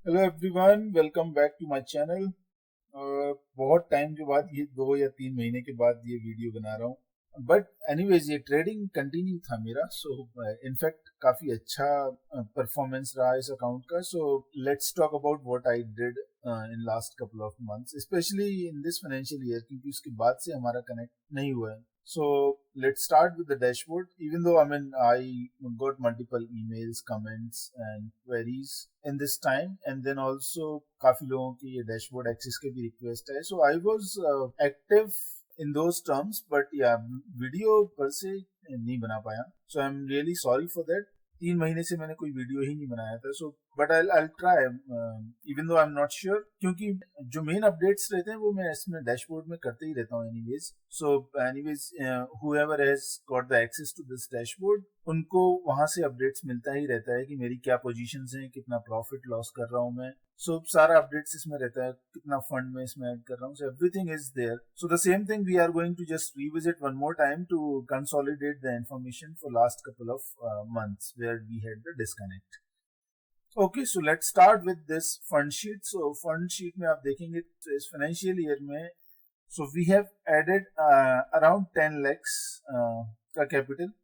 Hello everyone, welcome back to my channel. बहुत time के बाद, ये 2 या 3 महीने के बाद ये वीडियो बना रहा हूँ। बट एनीवेज ये ट्रेडिंग कंटिन्यू था मेरा। सो इनफैक्ट काफ़ी अच्छा परफॉर्मेंस रहा इस अकाउंट का। So let's talk about what I did in last couple of months, specially in this financial year, क्योंकि उसके बाद से हमारा कनेक्ट नहीं हुआ है। So let's start with the dashboard. Even though I got multiple emails, comments, and queries in this time, and then also काफी लोगों की ये dashboard access के भी request है. So I was active in those terms, but yeah, video per se नहीं बना पाया. So I'm really sorry for that. 3 महीने से मैंने कोई वीडियो ही नहीं बनाया था. So but I try, even though I am not sure, क्योंकि जो मेन अपडेट्स रहते हैं वो मैं इसमें डैशबोर्ड में करते ही रहता हूँ anyways. So anyways whoever has got the access to this dashboard, उनको वहां से अपडेट्स मिलता ही रहता है कि मेरी क्या पोजीशंस हैं, कितना प्रॉफिट लॉस कर रहा हूँ मैं. सो सारा अपडेट्स इसमें रहता है, कितना फंड में इसमें ऐड कर रहा हूँ. So everything is there. So the same thing we are going to just revisit one more time to consolidate the information for last couple of months where we had the disconnect. Okay, so let's start with this fund sheet. So fund sheet में आप देखेंगे इस financial year में, so we have added around 10 lakhs का capital.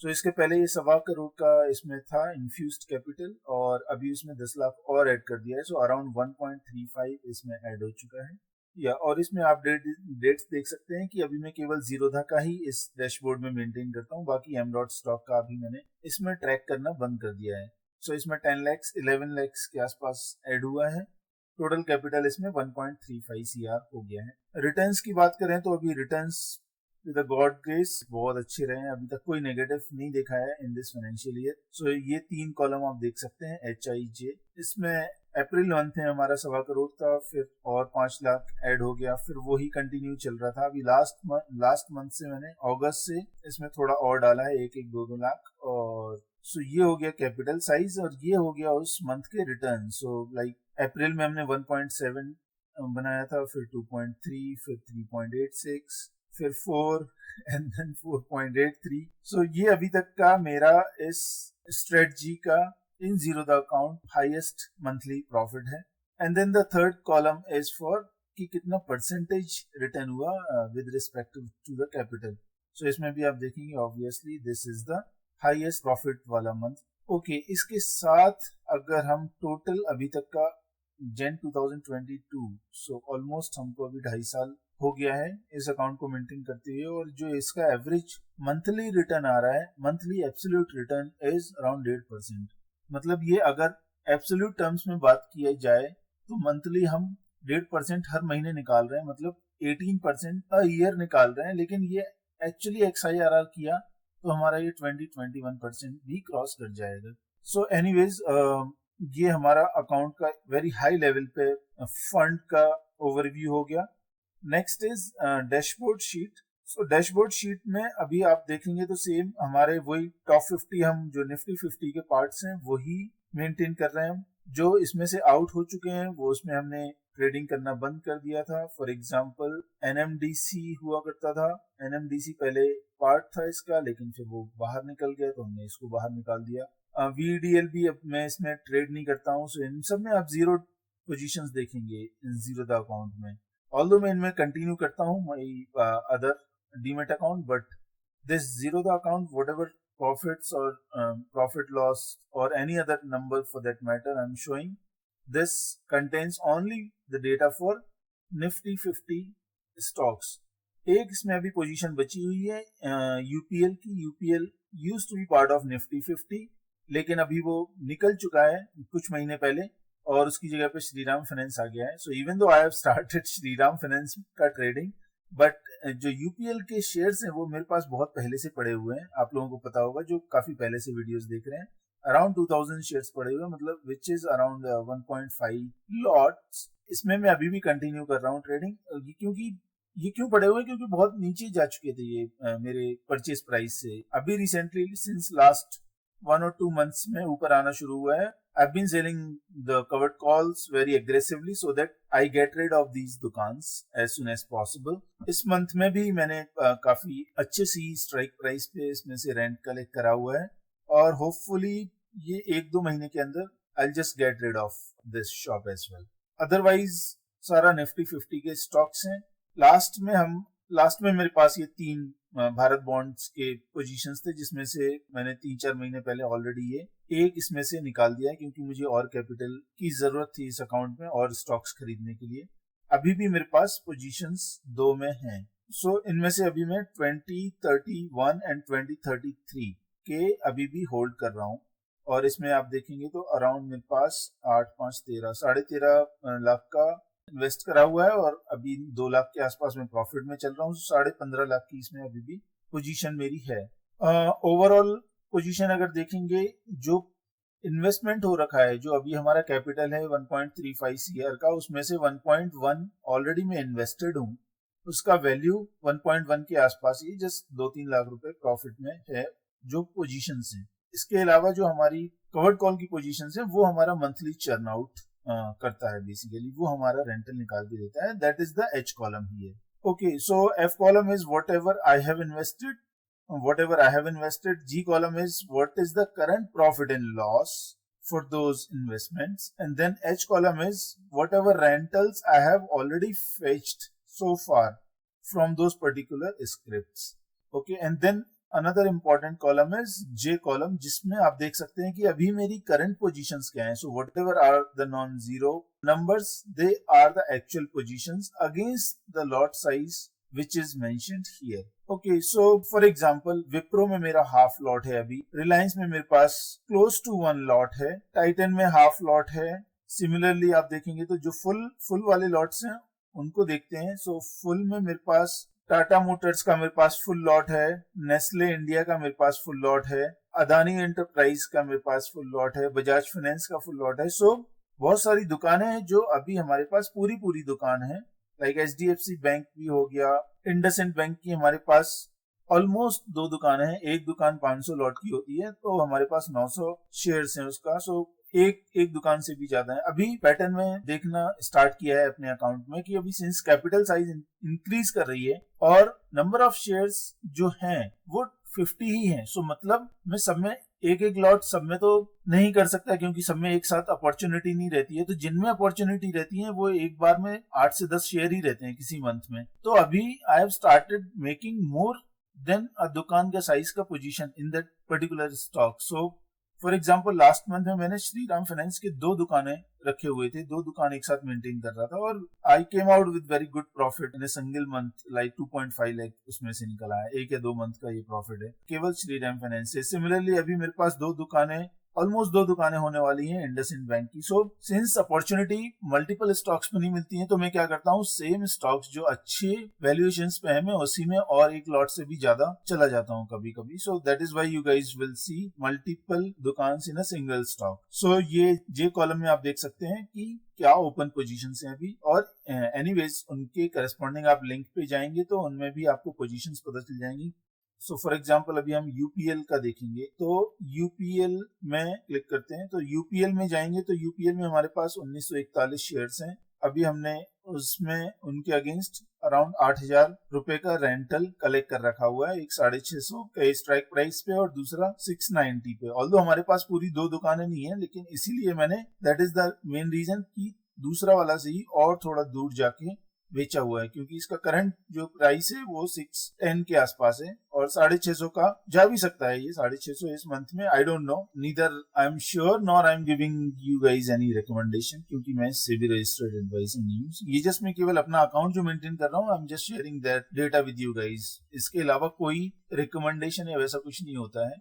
So इसके पहले ये 1.25 करोड़ का इसमें था infused capital, और अभी उसमें 10 लाख और ऐड कर दिया है. So around 1.35 इसमें ऐड हो चुका है. या और इसमें आप डेट्स देख सकते हैं कि अभी मैं केवल जीरोधा का ही इस डैशबोर्ड में मेंटेन करता हूँ. बाकी एम डॉट स्टॉक का अभी मैंने इसमें ट्रैक करना बंद कर दिया है. सो इसमें 10 लैक्स 11 लैक्स के आसपास ऐड हुआ है. टोटल कैपिटल इसमें 1.35 सीआर हो गया है. रिटर्न्स की बात करें तो अभी returns with the God grace बहुत अच्छे रहे हैं. अभी तक कोई नेगेटिव नहीं देखा है इन दिस फाइनेंशियल ईयर. सो ये 3 कॉलम आप देख सकते हैं HIJ. इसमें अप्रैल मंथ में हमारा 1.25 करोड़ था, फिर और 5 लाख ऐड हो गया, फिर वही कंटिन्यू चल रहा था. अभी लास्ट मंथ से मैंने अगस्त से इसमें थोड़ा और डाला है, 1-1, 2-2 लाख. और सो ये हो गया कैपिटल साइज, और ये हो गया उस मंथ के रिटर्न. सो लाइक अप्रैल में हमने 1.7 बनाया था, फिर 2.3, फिर 3.86, फिर 4 एंड देन 4.83. सो ये अभी तक का मेरा इस स्ट्रेटजी का in zero the account highest monthly profit है. And then the third column is for कि कितना परसेंटेज रिटर्न हुआ with respect to the capital. So इसमें भी आप देखेंगे obviously this is the highest profit वाला मंथ. ओके, इसके साथ अगर हम टोटल अभी तक का जन 2022, सो ऑलमोस्ट हमको अभी 2.5 साल हो गया है इस अकाउंट को मेंटेन करते हुए, और जो इसका एवरेज मंथली रिटर्न आ रहा है, monthly absolute return is around 1.5%. मतलब ये अगर एब्सोल्यूट टर्म्स में बात किया जाए तो मंथली हम 1.5% हर महीने निकाल रहे हैं, मतलब 18% अ ईयर निकाल रहे हैं. लेकिन ये एक्चुअली XIRR किया तो हमारा ये 20-21% भी क्रॉस कर जाएगा. सो एनीवेज ये हमारा अकाउंट का वेरी हाई लेवल पे फंड का ओवरव्यू हो गया. Next is dashboard sheet. So dashboard sheet में अभी आप देखेंगे तो सेम हमारे वही टॉप 50, हम जो निफ्टी 50 के पार्ट्स हैं वही मेंटेन कर रहे हैं. जो इसमें से आउट हो चुके हैं वो उसमें हमने ट्रेडिंग करना बंद कर दिया था. फॉर एग्जांपल NMDC हुआ करता था. NMDC पहले पार्ट था इसका, लेकिन फिर वो बाहर निकल गया तो हमने इसको बाहर निकाल दिया. VDL भी अब मैं इसमें ट्रेड नहीं करता हूँ. सो इन सब में आप जीरो पोजीशंस देखेंगे इन जीरो द अकाउंट में. ऑल्दो मैं इनमें कंटिन्यू करता हूँ my other demat account, but this zero the account, whatever profits or profit loss or any other number for that matter I'm showing, this contains only the data for Nifty 50 stocks. एक इसमें अभी position बची हुई है UPL की. UPL used to be part of Nifty 50, लेकिन अभी वो निकल चुका है कुछ महीने पहले, और उसकी जगह पे श्रीराम फाइनेंस आ गया है. सो even though I have started Shriram finance का ट्रेडिंग, बट जो UPL के शेयर्स हैं वो मेरे पास बहुत पहले से पड़े हुए हैं. आप लोगों को पता होगा जो काफी पहले से वीडियोस देख रहे हैं, अराउंड 2000 शेयर्स पड़े हुए हैं, मतलब विच इज अराउंड 1.5 लॉट्स. इसमें मैं अभी भी कंटिन्यू कर रहा हूँ ट्रेडिंग, क्योंकि ये क्यों पड़े हुए, क्योंकि बहुत नीचे जा चुके थे ये मेरे परचेज प्राइस से. अभी recently since last 1 or 2 months में ऊपर आना शुरू हुआ है. I've been selling the covered calls very aggressively so that I get rid of these दुकान्स as soon as possible. इस मंथ में भी मैंने काफी अच्छे सी स्ट्राइक प्राइस पे इसमें से रेंट कलेक्ट करा हुआ है, और होपफुली ये 1-2 महीने के अंदर I'll just get rid of this shop as well. Otherwise सारा निफ्टी 50 के स्टॉक्स हैं. लास्ट में मेरे पास ये 3 भारत बॉन्ड्स के पोजीशंस थे, जिसमें से मैंने 3-4 महीने पहले ऑलरेडी ये एक इसमें से निकाल दिया है, क्योंकि मुझे और कैपिटल की जरूरत थी इस अकाउंट में और स्टॉक्स खरीदने के लिए. अभी भी मेरे पास पोजीशंस 2 में हैं. सो इनमें से अभी मैं 2031 एंड 2033 के अभी भी होल्ड कर रहा हूँ. और इसमें आप देखेंगे तो अराउंड मेरे पास 8-5-13 13.5 लाख का इन्वेस्ट करा हुआ है और अभी 2 लाख के आसपास में प्रॉफिट में चल रहा हूँ. 15.5 लाख की इसमें अभी भी पोजीशन मेरी है. ओवरऑल पोजीशन अगर देखेंगे, जो इन्वेस्टमेंट हो रखा है, जो अभी हमारा कैपिटल है 1.35 सीआर का, उसमें से 1.1 ऑलरेडी मैं इन्वेस्टेड हूँ. उसका वैल्यू 1.1 के आसपास ही, जस्ट 2-3 लाख रुपए प्रॉफिट में है जो पोजीशंस हैं. इसके अलावा जो हमारी कवर्ड कॉल की पोजीशंस है, वो हमारा मंथली चर्न आउट करता है. बेसिकली वो हमारा रेंटल निकाल के देता है. That is the H column here. Okay, so F column is what ever I have invested. G column is what is the current profit and loss for those investments, and then H column is whatever rentals I have already fetched so far from those particular scripts. Okay, and then another important column is J column, जिसमें आप देख सकते हैं कि अभी मेरी current positions क्या हैं. So whatever are the non-zero numbers, they are the actual positions against the lot size which is mentioned here. Okay, so for example, Wipro में मेरा हाफ लॉट है अभी, Reliance में मेरे पास क्लोज टू 1 लॉट है, Titan में half lot है. Similarly आप देखेंगे तो जो फुल वाले लॉट्स हैं उनको देखते हैं. सो फुल में मेरे पास टाटा मोटर्स का मेरे पास फुल लॉट है, नेस्ले इंडिया का मेरे पास फुल लॉट है, अदानी एंटरप्राइज का मेरे पास फुल लॉट है, बजाज फाइनेंस का फुल लॉट है. सो बहुत सारी दुकानें हैं जो अभी हमारे पास पूरी दुकान है. लाइक HDFC बैंक भी हो गया, इंडसइंड बैंक की हमारे पास ऑलमोस्ट 2 दुकानें हैं. एक दुकान 500 लॉट की होती है, तो हमारे पास 900 शेयर्स हैं उसका. सो एक दुकान से भी ज्यादा है. अभी पैटर्न में देखना स्टार्ट किया है अपने अकाउंट में कि अभी सिंस कैपिटल साइज इंक्रीज कर रही है और नंबर ऑफ शेयर्स जो हैं वो 50 ही हैं. सो मतलब मैं सब में एक लॉट सब में तो नहीं कर सकता, क्योंकि सब में एक साथ अपॉर्चुनिटी नहीं रहती है. तो जिनमें अपॉर्चुनिटी रहती है वो एक बार में 8 से 10 शेयर ही रहते हैं किसी मंथ में. तो अभी I have started making more than a दुकान का साइज का position in that particular stock. So for example last month में मैंने श्रीराम फाइनेंस के 2 दुकानें रखे हुए थे, 2 दुकान एक साथ मेंटेन कर रहा था और I came out with very good profit in a single month. Like 2.5 lakh उसमें से निकला है. 1 या 2 मंथ का ये प्रॉफिट है केवल श्रीराम फाइनेंस से. सिमिलरली अभी मेरे पास 2 दुकानें ऑलमोस्ट 2 दुकानें होने वाली हैं इंडसइंड बैंक की. So since opportunity multiple stocks में नहीं मिलती है, तो मैं क्या करता हूँ, सेम स्टॉक्स जो अच्छे वैल्यूएशंस पे है मैं उसी में और एक लॉट से भी ज्यादा चला जाता हूँ कभी कभी. सो that is why you guys will see multiple दुकान इन अ सिंगल स्टॉक. सो ये जे कॉलम में आप देख सकते हैं कि क्या ओपन पोजीशंस हैं अभी, और एनीवेज उनके करस्पॉन्डिंग आप लिंक पे जाएंगे तो उनमें भी आपको पोजीशंस पता चल जाएंगी. सो फॉर एग्जाम्पल अभी हम यूपीएल का देखेंगे, तो यूपीएल में क्लिक करते हैं. तो यूपीएल में जाएंगे तो यूपीएल में हमारे पास 1941 शेयर्स हैं. अभी हमने उसमें उनके अगेंस्ट अराउंड 8,000 रुपए का रेंटल कलेक्ट कर रखा हुआ है. एक 650 का स्ट्राइक प्राइस पे और दूसरा 690 पे. ऑल्दो हमारे पास पूरी 2 दुकानें नहीं है, लेकिन इसीलिए मैंने, that is the main reason कि दूसरा वाला से ही और थोड़ा दूर जाके बेचा हुआ है, क्योंकि इसका करंट जो प्राइस है वो 610 के आसपास है और 650 का जा भी सकता है ये 650 इस मंथ में. I don't know, neither I am sure nor I am giving you guys any recommendation, क्योंकि मैं सेबी रजिस्टर्ड एडवाइजर नहीं हूँ. ये जस्ट मैं केवल अपना अकाउंट जो मेंटेन कर रहा हूँ, I am just sharing that data with you guys. इसके अलावा कोई रिकमेंडेशन या वैसा कुछ नहीं होता है.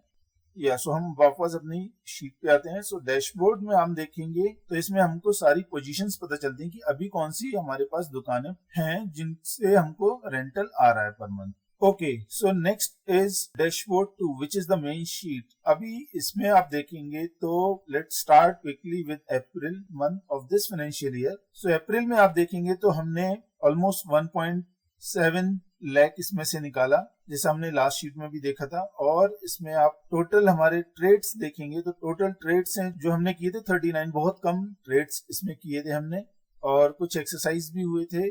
सो हम वापस अपनी शीट पे आते हैं. सो डैशबोर्ड में हम देखेंगे तो इसमें हमको सारी पोजीशंस पता चलती हैं कि अभी कौन सी हमारे पास दुकानें हैं जिनसे हमको रेंटल आ रहा है पर month. Okay, so next is dashboard 2 which is the main sheet. अभी इसमें आप देखेंगे तो let's start quickly with April month of this financial year. So April में आप देखेंगे तो हमने ऑलमोस्ट 1.7 लाख इसमें से निकाला, जैसा हमने लास्ट शीट में भी देखा था. और इसमें आप टोटल हमारे ट्रेड्स देखेंगे तो टोटल ट्रेड्स हैं जो हमने किए थे 39. बहुत कम ट्रेड्स इसमें किए थे हमने, और कुछ एक्सरसाइज भी हुए थे.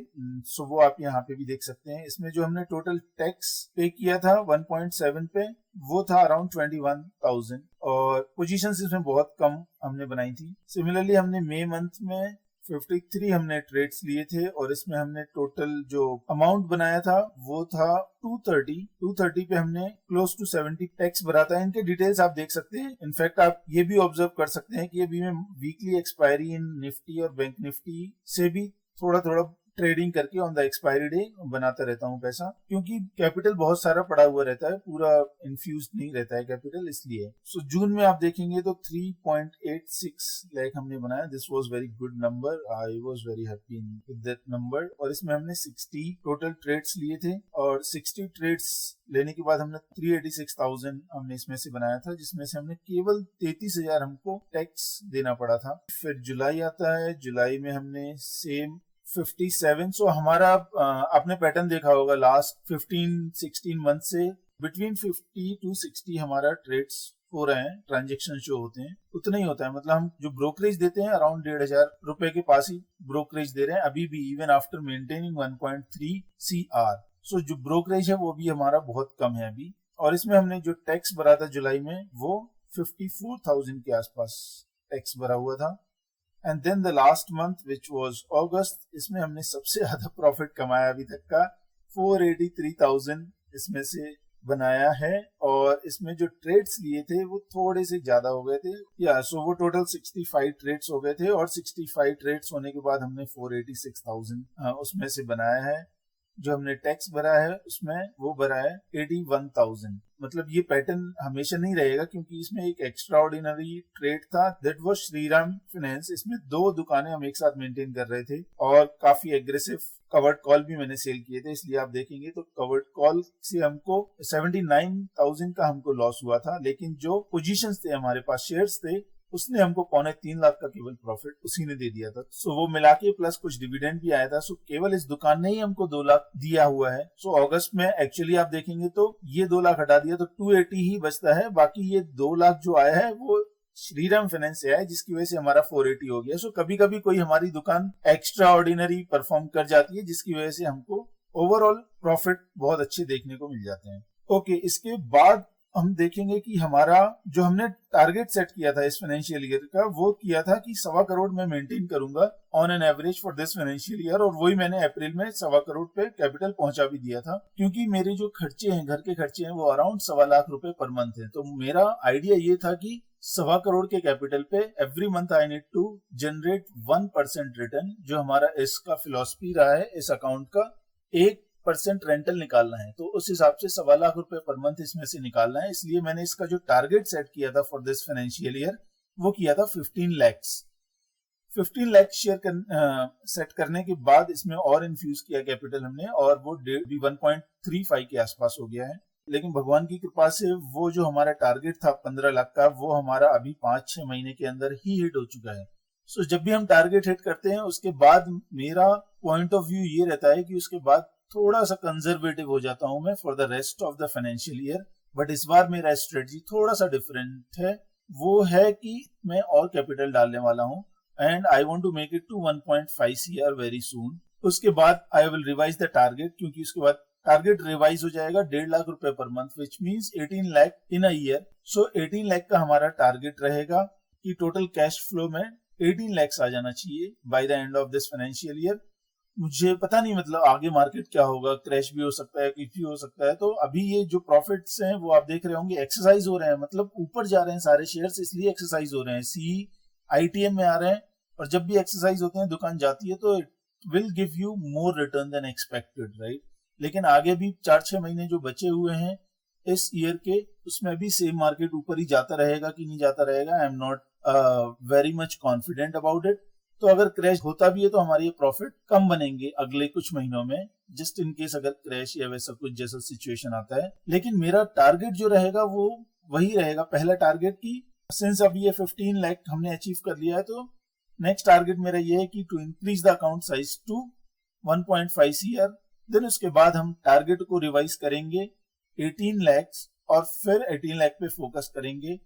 सो वो आप यहाँ पे भी देख सकते हैं. इसमें जो हमने टोटल टैक्स पे किया था 1.7 पे, वो था अराउंड 21,000. और पोजीशंस इसमें बहुत कम हमने बनाई थी। सिमिलरली हमने मई मंथ में 53 हमने ट्रेड्स लिए थे और इसमें हमने टोटल जो अमाउंट बनाया था वो था 230 पे हमने क्लोज टू 70 टैक्स भरा था। इनके डिटेल्स आप देख सकते हैं। इनफैक्ट आप ये भी ऑब्जर्व कर सकते हैं कि अभी मैं वीकली एक्सपायरी इन निफ्टी और बैंक निफ्टी से भी थोड़ा थोड़ा ट्रेडिंग करके ऑन द एक्सपायरी डे बनाता रहता हूँ पैसा, क्योंकि कैपिटल बहुत सारा पड़ा हुआ रहता है, पूरा इन्फ्यूज नहीं रहता है कैपिटल, इसलिए। सो जून में आप देखेंगे तो 3.86 लाख हमने बनाया। This was very good number, I was very happy with that number. और इसमें हमने 60 टोटल ट्रेड्स लिए थे और 60 ट्रेड्स लेने के बाद हमने 386,000 हमने इसमें से बनाया था, जिसमें से हमने केवल 33,000 हमको टैक्स देना पड़ा था। फिर जुलाई आता है, जुलाई में हमने सेम 57। सो हमारा आपने पैटर्न देखा होगा लास्ट 15-16 मंथ से बिटवीन 50 टू 60 हमारा ट्रेड्स हो रहे हैं, ट्रांजेक्शन जो होते हैं उतना ही होता है। मतलब हम जो ब्रोकरेज देते हैं अराउंड 1,500 रुपए के पास ही ब्रोकरेज दे रहे हैं अभी भी, इवन आफ्टर मेंटेनिंग 1.3 CR। सो जो ब्रोकरेज है वो भी हमारा बहुत कम है अभी। और इसमें हमने जो टैक्स भरा था जुलाई में वो 54,000 के आसपास टैक्स भरा हुआ था। And then the last month which was August, इसमें हमने सबसे ज्यादा प्रॉफिट कमाया अभी तक का, 483,000 इसमें से बनाया है। और इसमें जो ट्रेड्स लिए थे वो थोड़े से ज्यादा हो गए थे, या सो वो टोटल 65 ट्रेड्स हो गए थे और 65 ट्रेड्स होने के बाद हमने 486,000 उसमें से बनाया है। जो हमने टैक्स भरा है उसमें वो भरा है 81,000। मतलब ये पैटर्न हमेशा नहीं रहेगा, क्योंकि इसमें एक एक्स्ट्रा ऑर्डिनरी ट्रेड था, दैट वाज श्रीराम फाइनेंस। इसमें 2 दुकानें हम एक साथ मेंटेन कर रहे थे और काफी एग्रेसिव कवर्ड कॉल भी मैंने सेल किए थे, इसलिए आप देखेंगे तो कवर्ड कॉल से हमको 79,000 का हमको लॉस हुआ था। लेकिन जो पोजीशंस थे हमारे पास, शेयर्स थे, उसने हमको 2.25 लाख का केवल प्रॉफिट उसी ने दे दिया था। सो वो मिला के प्लस कुछ डिविडेंड भी आया था। सो केवल इस दुकान ने ही हमको 2 लाख दिया हुआ है। सो अगस्त में एक्चुअली आप देखेंगे तो ये 2 लाख हटा दिया तो 280 ही बचता है। बाकी ये 2 लाख जो आया है वो श्रीराम फाइनेंस से आया, जिसकी वजह से हमारा 480 हो गया। सो कभी कभी कोई हमारी दुकान एक्स्ट्रा ऑर्डिनरी परफॉर्म कर जाती है, जिसकी वजह से हमको ओवरऑल प्रॉफिट बहुत अच्छे देखने को मिल जाते हैं। ओके, इसके बाद हम देखेंगे कि हमारा जो हमने टारगेट सेट किया था इस फाइनेंशियल ईयर का, वो किया था कि 1.25 करोड़ में मेंटेन करूंगा on an average for this financial year. और वही मैंने अप्रैल में 1.25 करोड़ पे कैपिटल पहुंचा भी दिया था, क्योंकि मेरे जो खर्चे हैं, घर के खर्चे हैं, वो अराउंड 1.25 लाख रुपए पर मंथ है। तो मेरा आइडिया ये था कि 1.25 करोड़ के कैपिटल पे every month I need to generate 1% return, जो हमारा इसका फिलॉसफी रहा है इस अकाउंट का। 1% रेंटल निकालना है, तो उस हिसाब से 1.25 लाख रुपए पर मंथ इसमें से निकालना है। इसलिए मैंने इसका जो टारगेट सेट किया था फॉर दिस फाइनेंशियल ईयर वो किया था 15 lakhs। 15 लाख शेयर सेट करने के बाद इसमें और इन्फ्यूज किया कैपिटल हमने, और वो 1.35 के आसपास हो गया है। लेकिन भगवान की कृपा से वो जो हमारा टारगेट था 15 लाख का, वो हमारा अभी 5-6 महीने के अंदर ही हिट हो चुका है। सो जब भी हम टारगेट हिट करते हैं उसके बाद मेरा पॉइंट ऑफ व्यू ये रहता है कि उसके बाद थोड़ा सा कंजर्वेटिव हो जाता हूं मैं for the rest of the financial year. But इस बार मेरा स्ट्रेटजी थोड़ा सा डिफरेंट है, वो है कि मैं और कैपिटल डालने वाला हूं and I want to make it to 1.5 CR very soon. उसके बाद I will revise the target, क्योंकि उसके बाद टारगेट रिवाइज हो जाएगा 1.5 लाख रुपए पर month, which means 18 lakh in a year. So 18 lakh का हमारा टारगेट रहेगा कि टोटल कैश फ्लो में 18 lakhs आ जाना चाहिए by the end of this financial year. मुझे पता नहीं, मतलब आगे मार्केट क्या होगा, क्रैश भी हो सकता है, कुछ भी हो सकता है। तो अभी ये जो प्रॉफिट्स हैं वो आप देख रहे होंगे एक्सरसाइज हो रहे हैं, मतलब ऊपर जा रहे हैं सारे शेयर्स, इसलिए एक्सरसाइज हो रहे हैं, CITM में आ रहे हैं। और जब भी एक्सरसाइज होते हैं, दुकान जाती है, तो it will give you more return then expected, right. लेकिन आगे भी 4-6 महीने जो बचे हुए हैं इस ईयर के, उसमें भी सेम मार्केट ऊपर ही जाता रहेगा कि नहीं जाता रहेगा, I am not very much confident about it. तो अगर क्रैश होता भी है तो हमारे प्रॉफिट कम बनेंगे अगले कुछ महीनों में, जस्ट इन केस अगर क्रैश या वैसा कुछ जैसा सिचुएशन आता है। लेकिन मेरा टारगेट जो रहेगा वो वही रहेगा, पहला टारगेट की सिंस अभी ये 15 लाख हमने अचीव कर लिया है, तो नेक्स्ट टारगेट मेरा ये है कि to increase the account size to 1.5 CR। Then उसके बाद हम टारगेट को रिवाइज करेंगे 18 lakhs और फिर 18 लाख पे फोकस करेंगे।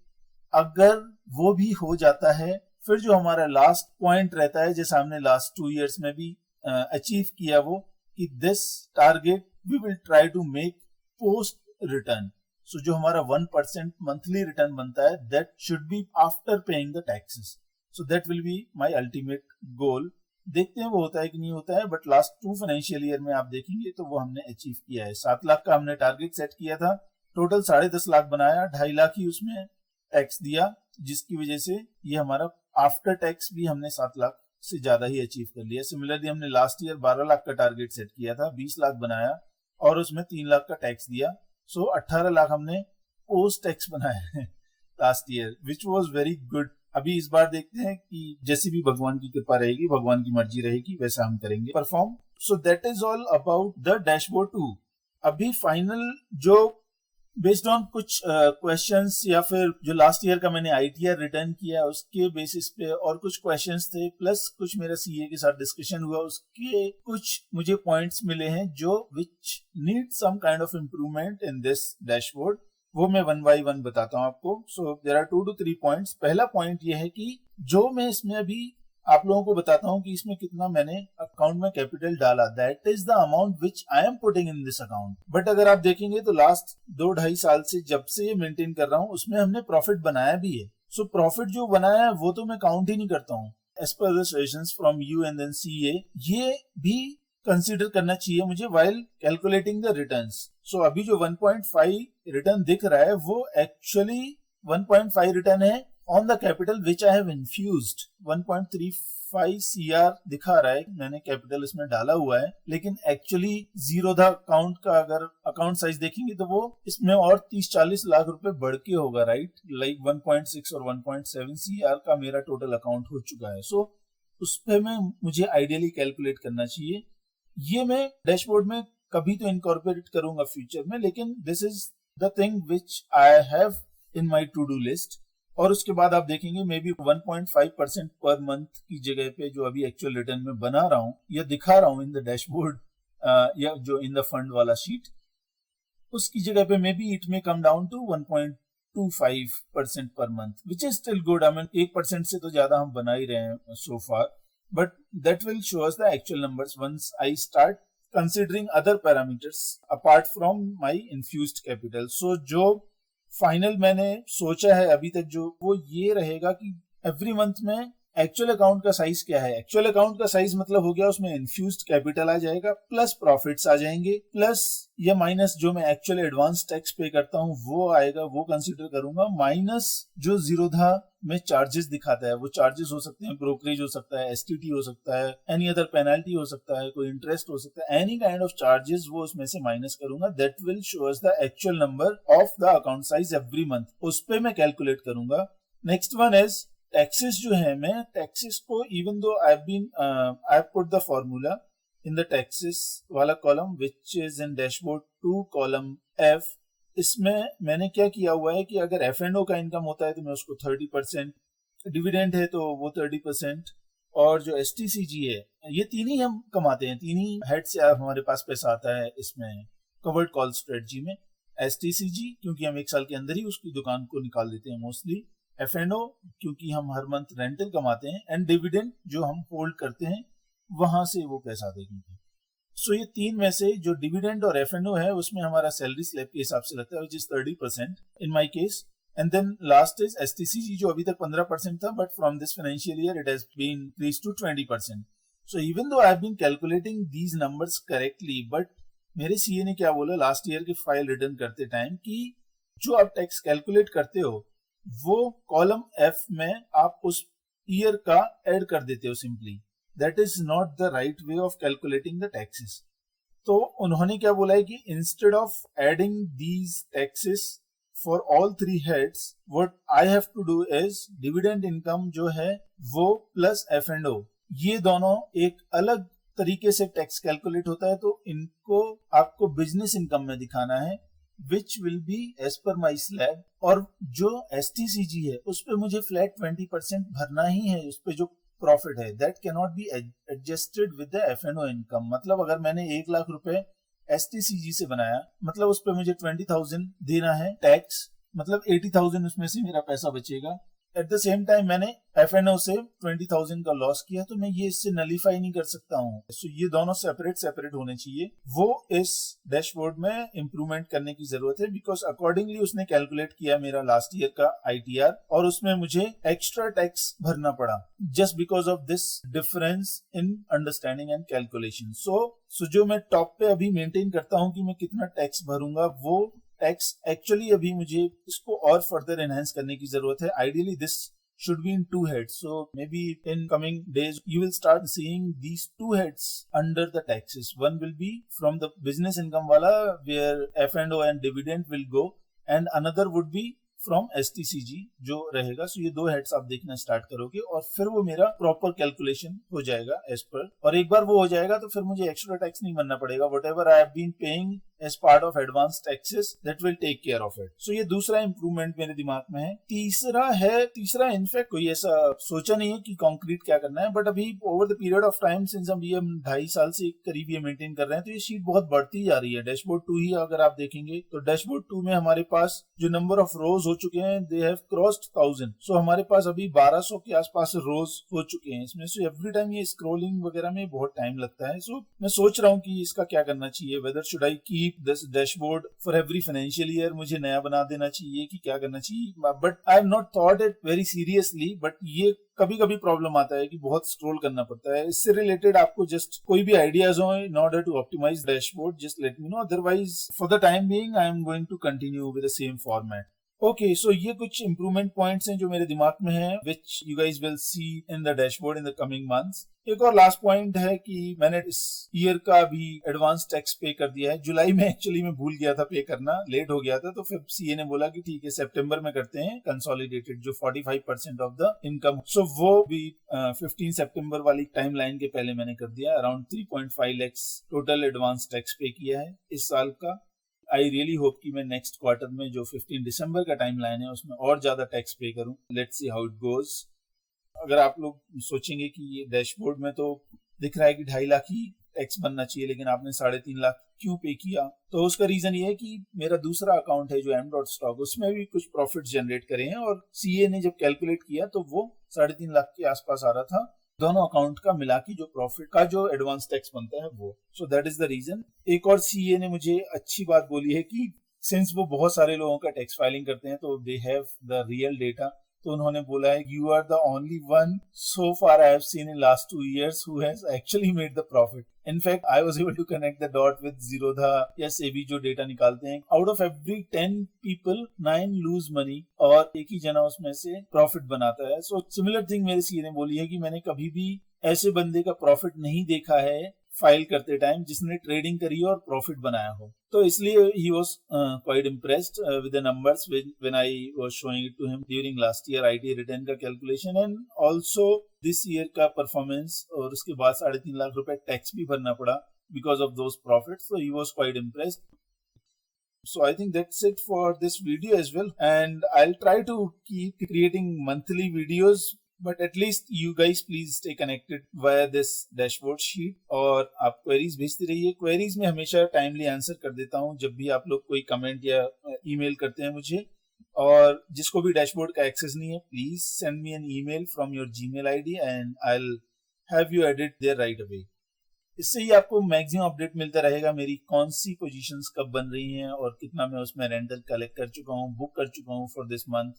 अगर वो भी हो जाता है, फिर जो हमारा लास्ट पॉइंट रहता है, जैसे हमने लास्ट 2 years में भी अचीव किया, वो कि this target we will try to make post return. So जो हमारा 1% मंथली रिटर्न बनता है that should be after paying the taxes. So that will be my ultimate goal. देखते हैं वो होता है कि नहीं होता है, बट लास्ट 2 फाइनेंशियल ईयर में आप देखेंगे तो वो हमने अचीव किया है. 7 लाख का हमने टारगेट सेट किया था, टोटल 10.5 लाख बनाया, 2.5 लाख ही उसमें टैक्स दिया, जिसकी वजह से ये हमारा आफ्टर टैक्स भी हमने 7 लाख से ज्यादा ही अचीव कर लिया. सिमिलरली हमने लास्ट ईयर 12 लाख का टारगेट सेट किया था, 20 लाख बनाया और उसमें 3 लाख का टैक्स दिया. सो 18 लाख हमने पोस्ट टैक्स बनाया है last year, which was very good. अभी इस बार देखते हैं कि जैसी भी भगवान की कृपा रहेगी, भगवान की मर्जी रहेगी, वैसा हम करेंगे perform. So that is all about the dashboard 2. अभी फाइनल जो बेस्ड ऑन कुछ क्वेश्चंस या फिर जो लास्ट ईयर का मैंने आईटीआर रिटर्न किया उसके बेसिस पे और कुछ क्वेश्चंस थे, प्लस कुछ मेरा सीए के साथ डिस्कशन हुआ, उसके कुछ मुझे पॉइंट्स मिले हैं जो which need some kind of improvement in this dashboard. वो मैं 1 बाय 1 बताता हूं आपको. So there are 2 to 3 points. पहला पॉइंट ये है कि जो मैं इसमें अभी आप लोगों को बताता हूं कि इसमें कितना मैंने अकाउंट में कैपिटल डाला, that is the amount which I am putting in this account. But अगर आप देखेंगे तो लास्ट 2-2.5 साल से जब से ये मेंटेन कर रहा हूं उसमें हमने प्रॉफिट बनाया भी है. सो प्रॉफिट जो बनाया है वो तो मैं काउंट ही नहीं करता हूँ. As per the suggestions from you and then CA, ये भी कंसीडर करना चाहिए मुझे व्हाइल कैलकुलेटिंग द रिटर्न्स. सो अभी जो 1.5 रिटर्न दिख रहा है वो एक्चुअली 1.5 रिटर्न है on the capital which I have infused. 1.35 CR दिखा रहा है, मैंने कैपिटल इसमें डाला हुआ है, लेकिन एक्चुअली जीरो द अकाउंट का अगर अकाउंट साइज देखेंगे तो वो इसमें और 30-40 लाख रुपए बढ़ के होगा, राइट. लाइक 1.6 और 1.7 CR का मेरा टोटल अकाउंट हो चुका है. सो उस पे में मुझे आइडियली कैलकुलेट करना चाहिए. ये मैं डैशबोर्ड में कभी तो इनकॉर्पोरेट करूंगा फ्यूचर में, लेकिन this is the thing which I have in my to do list. और उसके बाद आप देखेंगे मे बी 1.5% पर मंथ की जगह पे जो अभी एक्चुअल रिटर्न में बना रहा हूं या दिखा रहा हूं इन द डैशबोर्ड या जो इन द फंड वाला शीट, उसकी जगह पे may be it may come down to 1.25% per month, which is still good. I mean 1% से तो ज्यादा हम बना ही रहे हैं so far, but that will show us the actual numbers once I start considering other parameters apart from my infused capital. So जो final मैंने सोचा है अभी तक जो वो ये रहेगा कि एवरी मंथ में एक्चुअल अकाउंट का साइज क्या है. एक्चुअल अकाउंट का साइज मतलब हो गया उसमें इन्फ्यूज्ड कैपिटल आ जाएगा, प्लस प्रॉफिट्स आ जाएंगे, प्लस या माइनस जो मैं एक्चुअल एडवांस टैक्स पे करता हूँ वो आएगा, वो कंसीडर करूंगा, माइनस जो जीरोधा में चार्जेस दिखाता है. वो चार्जेस हो सकते हैं, ब्रोकरेज हो सकता है, एसटीटी हो सकता है, एनी अदर पेनल्टी हो सकता है, कोई इंटरेस्ट हो सकता है, एनी काइंड ऑफ चार्जेस वो उसमें से माइनस करूंगा. That will show us the actual number of the account size every month. उस पे मैं कैलकुलेट करूंगा. नेक्स्ट वन इज टैक्सेस जो है, मैं टैक्सेस को even though I have put the formula in the taxes वाला column which is in dashboard 2 column F. इसमें मैंने क्या किया हुआ है कि अगर F&O का इनकम होता है तो मैं उसको 30%, डिविडेंड है तो वो 30%, और जो STCG है ये तीन ही हम कमाते हैं, तीन ही हेड से हमारे पास पैसा आता है इसमें कवर्ड कॉल स्ट्रेटजी में. STCG क्योंकि हम 1 साल के अंदर ही उसकी दुकान को निकाल देते हैं मोस्टली, F&O क्योंकि हम हर मंथ रेंटल कमाते हैं, एंड डिविडेंड जो हम होल्ड करते हैं वहां से वो पैसा देंगे. सो ये तीन में से जो डिविडेंड और F&O है उसमें हमारा सैलरी स्लैब के हिसाब से लगता है, which is 30% in my case. And then last is STCG जो अभी तक 15% था, but from this financial year it has been increased to 20%. So even though I have been calculating these numbers correctly, but मेरे CA ने क्या बोला last year की file return करते टाइम कि जो आप टैक्स कैलकुलेट करते हो वो कॉलम F में आप उस ईयर का ऐड कर देते हो simply. That is not the right way of calculating the taxes. तो उन्होंने क्या बोला है कि instead of adding these taxes for all 3 heads, what I have to do is dividend income जो है वो प्लस F&O, ये दोनों एक अलग तरीके से टैक्स कैलकुलेट होता है, तो इनको आपको बिजनेस इनकम में दिखाना है, which will be as per my slab. और जो STCG है उस पे मुझे फ्लैट 20% भरना ही है, उस पे जो प्रॉफिट है that cannot be adjusted with the F&O income. मतलब अगर मैंने 1 लाख रुपए STCG से बनाया, मतलब उस पे मुझे 20,000 देना है टैक्स, मतलब 80,000 उसमें से मेरा पैसा बचेगा. एट द सेम टाइम मैंने F&O से 20,000 का लॉस किया, तो मैं ये इससे नलीफाई नहीं कर सकता हूँ। सो ये दोनों सेपरेट होने चाहिए। वो इस डैशबोर्ड में इंप्रूवमेंट करने की जरूरत है, बिकॉज अकॉर्डिंगली उसने कैलकुलेट किया मेरा लास्ट ईयर का ITR, और उसमें मुझे एक्स्ट्रा टैक्स भरना पड़ा just because of this difference in understanding and calculation. So जो मैं टॉप पे अभी मेंटेन करता हूँ कि मैं कितना टैक्स भरूंगा, वो टैक्स एक्चुअली अभी मुझे इसको और फर्दर एनहांस करने की जरूरत है। Ideally this should be in two heads, so maybe in coming days you will start seeing these two heads under the taxes. One will be from the business income wala, where F&O and dividend will go, and another would be from STCG जो रहेगा। सो ये दो heads आप देखना start करोगे, और फिर वो मेरा प्रॉपर कैलकुलेशन हो जाएगा एज पर, और एक बार वो हो जाएगा तो फिर मुझे एक्स्ट्रा टैक्स नहीं भरना पड़ेगा। Whatever I have been paying as part of advance taxes, that will take care of it. So ये दूसरा इंप्रूवमेंट मेरे दिमाग में है। तीसरा इनफैक्ट कोई ऐसा सोचा नहीं है कि कॉन्क्रीट क्या करना है, बट अभी over the period of time since हम 2.5 साल से करीब ये मेंटेन कर रहे हैं, तो ये शीट बहुत बढ़ती जा रही है। डैशबोर्ड 2 ही अगर आप देखेंगे तो डैशबोर्ड 2 में हमारे पास जो नंबर ऑफ रोज हो चुके हैं, दे हैव क्रॉस्ड 1000। सो हमारे पास अभी 1200 के आसपास रोज हो चुके हैं इसमें। सो एवरी टाइम ये स्क्रॉलिंग वगैरह में बहुत टाइम लगता है। सो मैं सोच रहा हूँ कि इसका क्या करना चाहिए, weather should I keep this dashboard for every financial year, मुझे नया बना देना चाहिए कि क्या करना चाहिए। But I have not thought it very seriously, but ये कभी कभी प्रॉब्लम आता है कि बहुत स्क्रॉल करना पड़ता है। इससे रिलेटेड आपको जस्ट कोई भी आइडियाज हो in order to optimize dashboard, just let me know. Otherwise for the time being I am going to continue with the same format. Okay, so ये कुछ इंप्रूवमेंट पॉइंट्स हैं जो मेरे दिमाग में हैं, which you guys will see in the dashboard in the coming months. एक और लास्ट पॉइंट है कि मैंने इस ईयर का भी एडवांस टैक्स पे कर दिया है। जुलाई में एक्चुअली मैं भूल गया था पे करना, लेट हो गया था, तो फिर सीए ने बोला कि ठीक है सितंबर में करते हैं कंसोलिडेटेड जो 45% ऑफ द इनकम। सो वो भी 15 सितंबर वाली टाइम लाइन के पहले मैंने कर दिया। Around 3.5 lakh total advance tax पे किया है इस साल का। आई रियली होप कि मैं नेक्स्ट क्वार्टर में जो 15 दिसंबर का टाइम लाइन है उसमें और ज्यादा टैक्स पे करूं। Let's see how it goes. अगर आप लोग सोचेंगे कि ये डैशबोर्ड में तो दिख रहा है कि 2.5 लाख ही टैक्स बनना चाहिए, लेकिन आपने 3.5 लाख क्यों पे किया, तो उसका रीजन ये है कि मेरा दूसरा अकाउंट है जो m.stock, उसमें भी कुछ प्रॉफिट जनरेट करे हैं, और सीए ने जब कैलकुलेट किया तो वो 3.5 लाख के आसपास आ रहा था। दोनों अकाउंट का मिला के जो प्रॉफिट का जो एडवांस टैक्स बनता है वो। So that is the reason. एक और सीए ने मुझे अच्छी बात बोली है कि सिंस वो बहुत सारे लोगों का टैक्स फाइलिंग करते हैं तो they have the real data, तो उन्होंने बोला है you are the only one so far I have seen in last 2 years who has actually made the profit. In fact I was able to connect the dot with Zerodha या सेबी जो data निकालते हैं। Out of every 10 people 9 lose money, और एक ही जना उसमें से प्रॉफिट बनाता है। सो सिमिलर थिंग मेरे सीए ने बोली है कि मैंने कभी भी ऐसे बंदे का प्रॉफिट नहीं देखा है फाइल करते टाइम जिसने ट्रेडिंग करी और प्रॉफिट बनाया हो। तो इसलिए ही was quite impressed with the numbers when I was showing it to him during last year IT return का calculation, and also this year का परफॉर्मेंस। और उसके बाद 3.5 लाख रुपए टैक्स भी भरना पड़ा because of those profits, so he was quite impressed. So I think that's it for this video as well, and I'll try to keep creating monthly videos, but at least you guys please stay connected via this dashboard sheet, और आप queries भेजते रहिए। Queries में हमेशा timely answer कर देता हूँ जब भी आप लोग कोई कमेंट या ईमेल करते हैं मुझे। और जिसको भी डैशबोर्ड का एक्सेस नहीं है, please send me an email from your Gmail ID and I will have you edit there right away. इससे ही आपको मैक्सिमम अपडेट मिलता रहेगा मेरी कौन सी पोजीशंस कब बन रही हैं और कितना मैं उसमें रेंटल कलेक्ट कर चुका हूँ, बुक कर चुका हूँ फॉर दिस मंथ,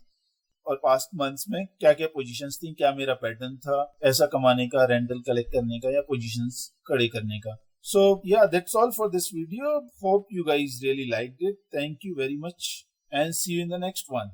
और पास्ट मंथ्स में क्या क्या पोजीशंस थी, क्या मेरा पैटर्न था ऐसा कमाने का, रेंटल कलेक्ट करने का या पोजीशंस खड़े करने का। So ya that's all for this video. Hope you guys really liked it. Thank you very much and see you in the next one.